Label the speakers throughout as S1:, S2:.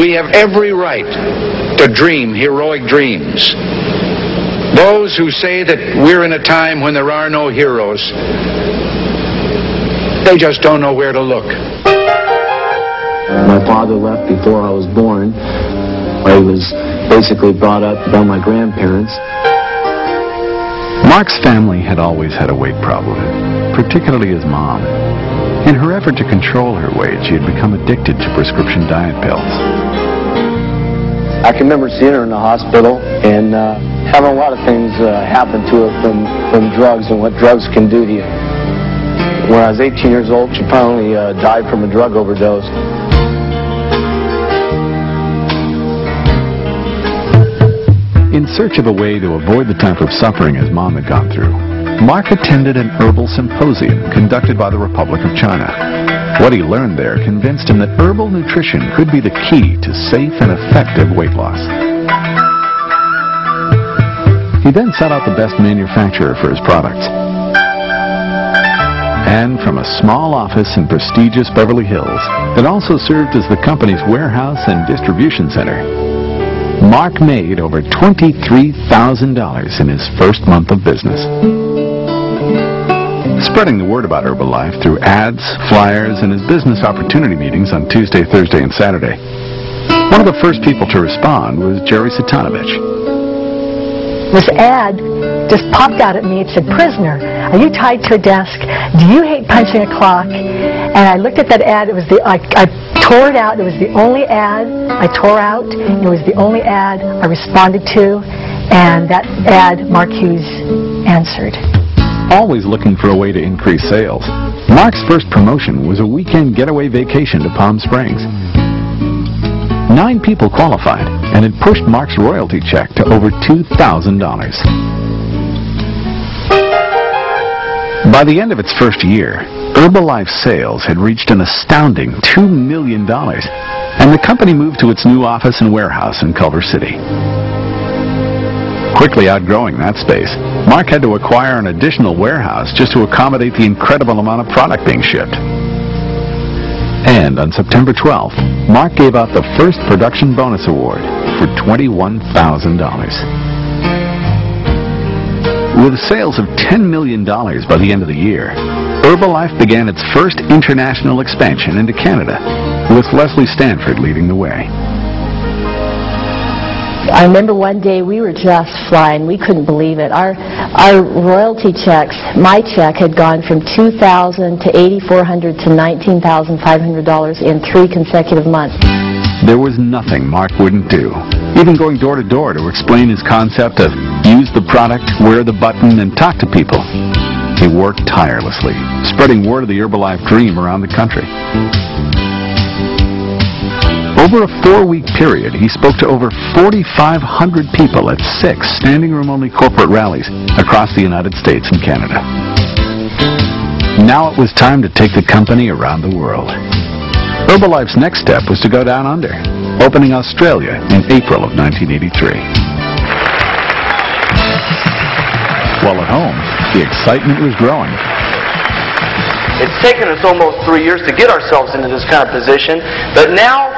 S1: We have every right to dream heroic dreams. Those who say that we're in a time when there are no heroes, they just don't know where to look.
S2: My father left before I was born. I was basically brought up by my grandparents.
S3: Mark's family had always had a weight problem, particularly his mom. In her effort to control her weight, she had become addicted to prescription diet pills.
S2: I can remember seeing her in the hospital and having a lot of things happen to her from drugs and what drugs can do to you. When I was 18 years old, she finally died from a drug overdose.
S3: In search of a way to avoid the type of suffering his mom had gone through, Mark attended an herbal symposium conducted by the Republic of China. What he learned there convinced him that herbal nutrition could be the key to safe and effective weight loss. He then sought out the best manufacturer for his products. And from a small office in prestigious Beverly Hills that also served as the company's warehouse and distribution center, Mark made over $23,000 in his first month of business. Spreading the word about Herbalife through ads, flyers, and his business opportunity meetings on Tuesday, Thursday, and Saturday. One of the first people to respond was Jerry Satanovich.
S4: This ad just popped out at me. It said, "Prisoner, are you tied to a desk? Do you hate punching a clock?" And I looked at that ad. It was I tore it out. It was the only ad I tore out. It was the only ad I responded to. And that ad, Mark Hughes answered.
S3: Always looking for a way to increase sales, Mark's first promotion was a weekend getaway vacation to Palm Springs. 9 people qualified, and it pushed Mark's royalty check to over $2,000. By the end of its first year, Herbalife sales had reached an astounding $2 million, and the company moved to its new office and warehouse in Culver City. Quickly outgrowing that space, Mark had to acquire an additional warehouse just to accommodate the incredible amount of product being shipped. And on September 12th, Mark gave out the first production bonus award for $21,000. With sales of $10 million by the end of the year, Herbalife began its first international expansion into Canada, with Leslie Stanford leading the way.
S5: I remember one day we were just flying. We couldn't believe it. Our royalty checks, my check had gone from $2,000 to $8,400 to $19,500 in 3 consecutive months.
S3: There was nothing Mark wouldn't do, even going door to door to explain his concept of use the product, wear the button, and talk to people. He worked tirelessly, spreading word of the Herbalife dream around the country. Over a 4-week period, he spoke to over 4,500 people at 6 standing-room-only corporate rallies across the United States and Canada. Now it was time to take the company around the world. Herbalife's next step was to go down under, opening Australia in April of 1983. While at home, the excitement was growing.
S6: It's taken us almost 3 years to get ourselves into this kind of position, but now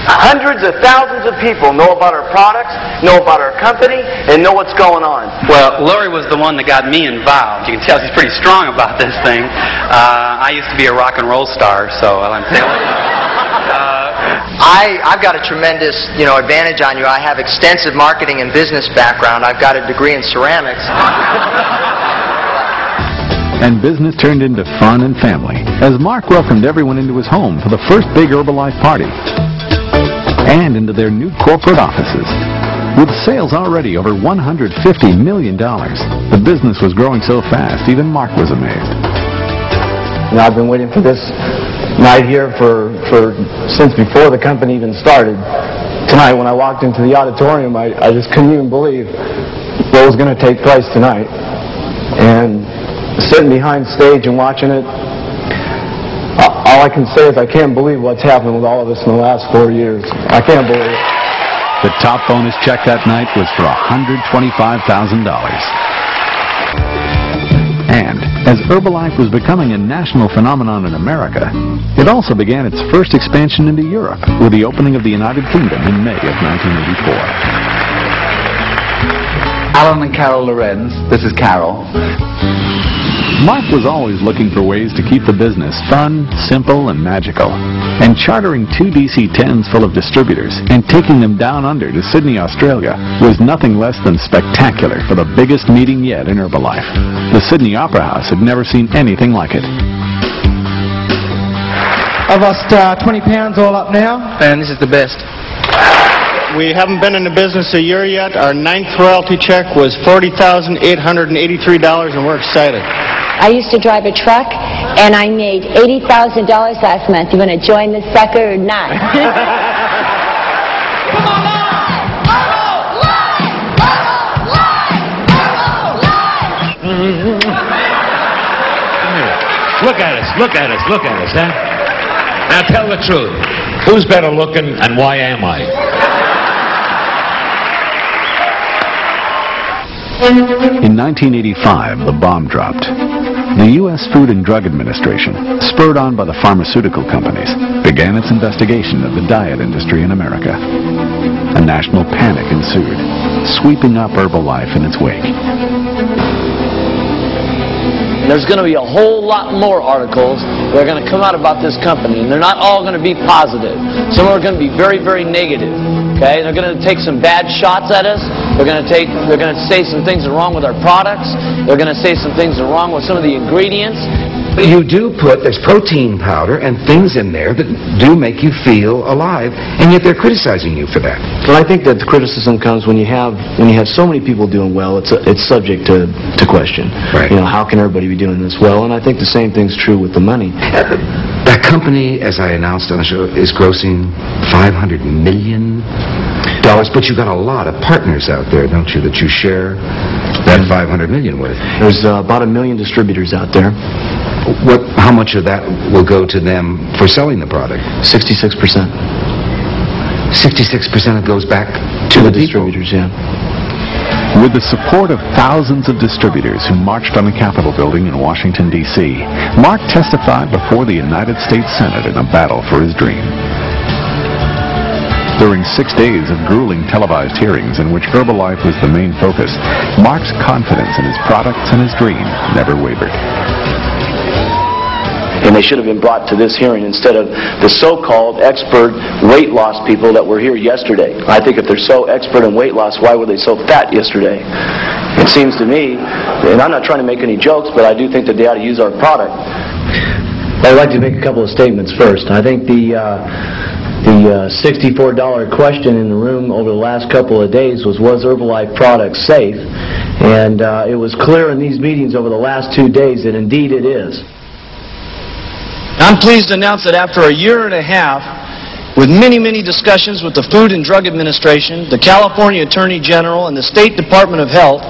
S6: hundreds of thousands of people know about our products, know about our company, and know what's going on.
S7: Well, Lori was the one that got me involved. You can tell she's pretty strong about this thing. I used to be a rock and roll star, so I'm telling you.
S8: I've got a tremendous, advantage on you. I have extensive marketing and business background. I've got a degree in ceramics.
S3: And business turned into fun and family as Mark welcomed everyone into his home for the first big Herbalife party and into their new corporate offices. With sales already over $150 million, the business was growing so fast, even Mark was amazed.
S2: I've been waiting for this night here since before the company even started. Tonight, when I walked into the auditorium, I just couldn't even believe what was going to take place tonight. And sitting behind stage and watching it, all I can say is I can't believe what's happened with all of us in the last 4 years. I can't believe it.
S3: The top bonus check that night was for $125,000. And As Herbalife was becoming a national phenomenon in America, it also began its first expansion into Europe with the opening of the United Kingdom in May of 1984.
S9: Alan and Carol Lorenz, this is Carol.
S3: Mark was always looking for ways to keep the business fun, simple, and magical. And chartering 2 DC-10s full of distributors and taking them down under to Sydney, Australia was nothing less than spectacular for the biggest meeting yet in Herbalife. The Sydney Opera House had never seen anything like it.
S2: I've lost 20 pounds all up now.
S8: And this is the best.
S2: We haven't been in the business a year yet. Our 9th royalty check was $40,883, and we're excited.
S5: I used to drive a truck, and I made $80,000 last month. You want to join this sucker or not?
S10: Look at us, huh? Now tell the truth. Who's better looking and why am I?
S3: In 1985, the bomb dropped. The U.S. Food and Drug Administration, spurred on by the pharmaceutical companies, began its investigation of the diet industry in America. A national panic ensued, sweeping up Herbalife in its wake.
S6: There's going to be a whole lot more articles that are going to come out about this company, and they're not all going to be positive. Some are going to be very, very negative. Okay, they're going to take some bad shots at us. They're going to say some things are wrong with our products. They're going to say some things are wrong with some of the ingredients.
S1: You do there's protein powder and things in there that do make you feel alive, and yet they're criticizing you for that.
S2: Well, I think that the criticism comes when you have so many people doing well. It's subject to question.
S1: Right.
S2: You know, how can everybody be doing this well? And I think the same thing's true with the money.
S1: That company, as I announced on the show, is grossing $500 million. But you've got a lot of partners out there, don't you, that you share that $500 million with?
S2: There's about 1 million distributors out there.
S1: How much of that will go to them for selling the product?
S2: 66%.
S1: 66% goes back to the
S2: distributors, yeah.
S3: With the support of thousands of distributors who marched on the Capitol building in Washington, D.C., Mark testified before the United States Senate in a battle for his dream. During 6 days of grueling televised hearings in which Herbalife was the main focus, Mark's confidence in his products and his dream never wavered.
S6: And they should have been brought to this hearing instead of the so-called expert weight loss people that were here yesterday. I think if they're so expert in weight loss, why were they so fat yesterday? It seems to me, and I'm not trying to make any jokes, but I do think that they ought to use our product.
S2: I'd like to make a couple of statements first. I think the $64 question in the room over the last couple of days was Herbalife product safe? And it was clear in these meetings over the last 2 days that indeed it is.
S11: I'm pleased to announce that after a year and a half, with many, many discussions with the Food and Drug Administration, the California Attorney General, and the State Department of Health,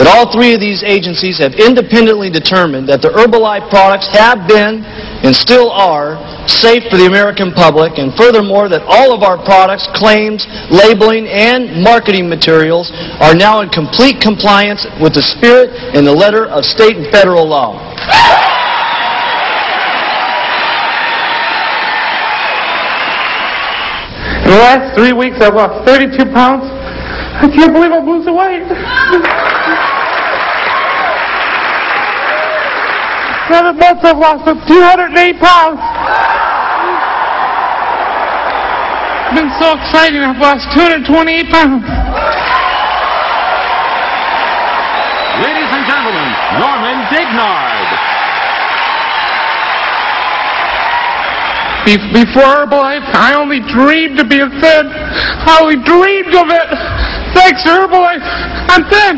S11: that all 3 of these agencies have independently determined that the Herbalife products have been and still are safe for the American public, and furthermore that all of our products, claims, labeling, and marketing materials are now in complete compliance with the spirit and the letter of state and federal law.
S12: In the last 3 weeks, I've lost 32 pounds. I can't believe I'm losing weight. 7 months, I've lost 208 pounds. It's been so exciting. I've lost 228 pounds.
S10: Ladies and gentlemen, Norman Dignard.
S12: Before Herbalife, I only dreamed of being thin. I only dreamed of it. Thanks, Herbalife. I'm thin.